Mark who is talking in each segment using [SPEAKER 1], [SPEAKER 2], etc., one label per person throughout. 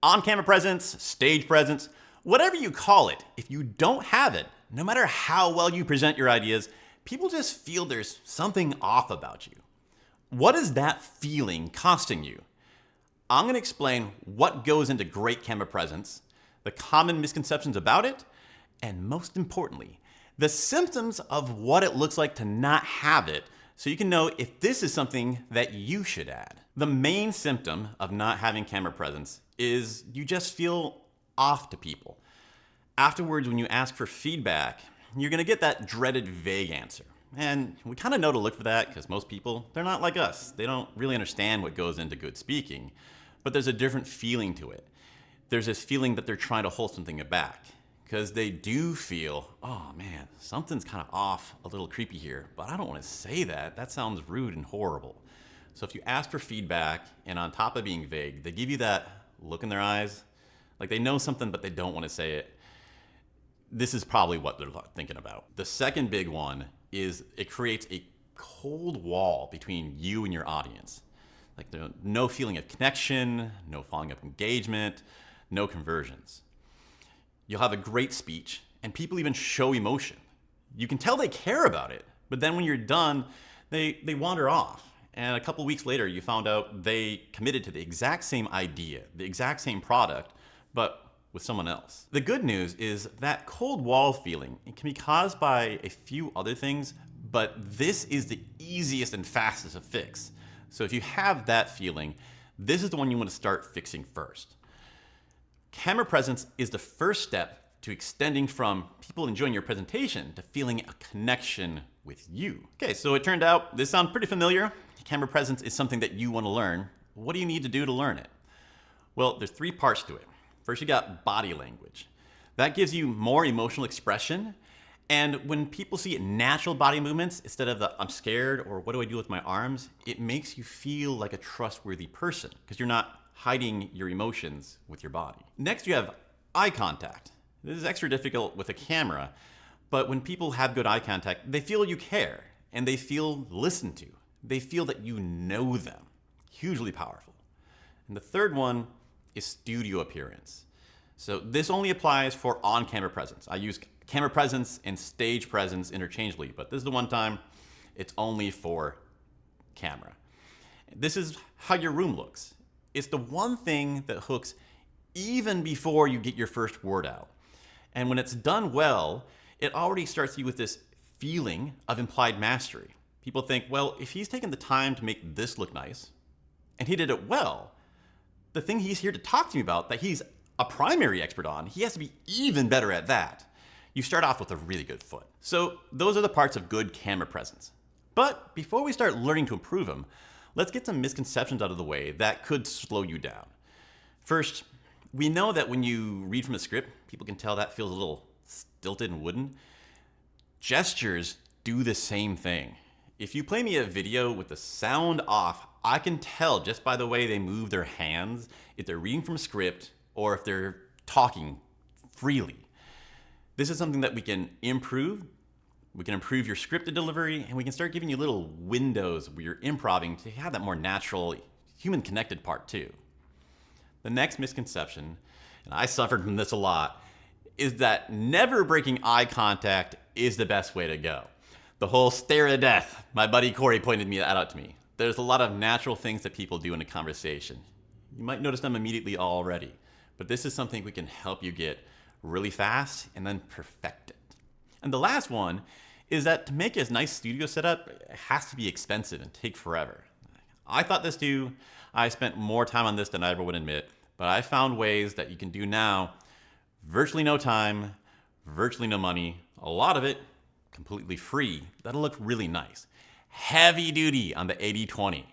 [SPEAKER 1] On-camera presence, stage presence, whatever you call it, if you don't have it, no matter how well you present your ideas, people just feel there's something off about you. What is that feeling costing you? I'm going to explain what goes into great camera presence, the common misconceptions about it, and most importantly, the symptoms of what it looks like to not have it, so you can know if this is something that you should add. The main symptom of not having camera presence is you just feel off to people. Afterwards, when you ask for feedback, you're going to get that dreaded vague answer. And we kind of know to look for that because most people, they're not like us. They don't really understand what goes into good speaking, but there's a different feeling to it. There's this feeling that they're trying to hold something back because they do feel, oh man, something's kind of off, a little creepy here, but I don't want to say that. That sounds rude and horrible. So if you ask for feedback and on top of being vague, they give you that look in their eyes, like they know something but they don't want to say it. This is probably what they're thinking about. The second big one is it creates a cold wall between you and your audience. Like there's no feeling of connection, no following up engagement, no conversions. You'll have a great speech and people even show emotion. You can tell they care about it, but then when you're done, they wander off. And a couple weeks later, you found out they committed to the exact same idea, the exact same product, but with someone else. The good news is that cold wall feeling, it can be caused by a few other things, but this is the easiest and fastest to fix. So if you have that feeling, this is the one you want to start fixing first. Camera presence is the first step to extending from people enjoying your presentation to feeling a connection with you. Okay, so it turned out this sounds pretty familiar. Camera presence is something that you want to learn. What do you need to do to learn it? Well, there's 3 parts to it. First, you got body language. That gives you more emotional expression. And when people see natural body movements instead of the I'm scared or what do I do with my arms, it makes you feel like a trustworthy person because you're not hiding your emotions with your body. Next, you have eye contact. This is extra difficult with a camera, but when people have good eye contact, they feel you care and they feel listened to. They feel that you know them. Hugely powerful. And the third one is studio appearance. So this only applies for on-camera presence. I use camera presence and stage presence interchangeably, but this is the one time it's only for camera. This is how your room looks. It's the one thing that hooks even before you get your first word out. And when it's done well, it already starts you with this feeling of implied mastery. People think, well, if he's taken the time to make this look nice, and he did it well, the thing he's here to talk to me about that he's a primary expert on, he has to be even better at that. You start off with a really good foot. So those are the parts of good camera presence. But before we start learning to improve them, let's get some misconceptions out of the way that could slow you down. First, we know that when you read from a script, people can tell that feels a little stilted and wooden. Gestures do the same thing. If you play me a video with the sound off, I can tell just by the way they move their hands if they're reading from a script or if they're talking freely. This is something that we can improve. We can improve your scripted delivery, and we can start giving you little windows where you're improvising to have that more natural, human-connected part too. The next misconception, and I suffered from this a lot, is that never breaking eye contact is the best way to go. The whole stare to death. My buddy Corey pointed that out to me. There's a lot of natural things that people do in a conversation. You might notice them immediately already, but this is something we can help you get really fast and then perfect it. And the last one is that to make a nice studio setup, it has to be expensive and take forever. I thought this too. I spent more time on this than I ever would admit, but I found ways that you can do now, virtually no time, virtually no money, a lot of it completely free. That'll look really nice. Heavy duty on the 80-20.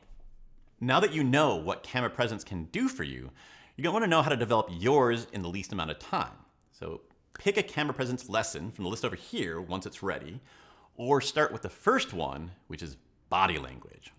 [SPEAKER 1] Now that you know what camera presence can do for you, you're gonna wanna know how to develop yours in the least amount of time. So pick a camera presence lesson from the list over here once it's ready, or start with the first one, which is body language.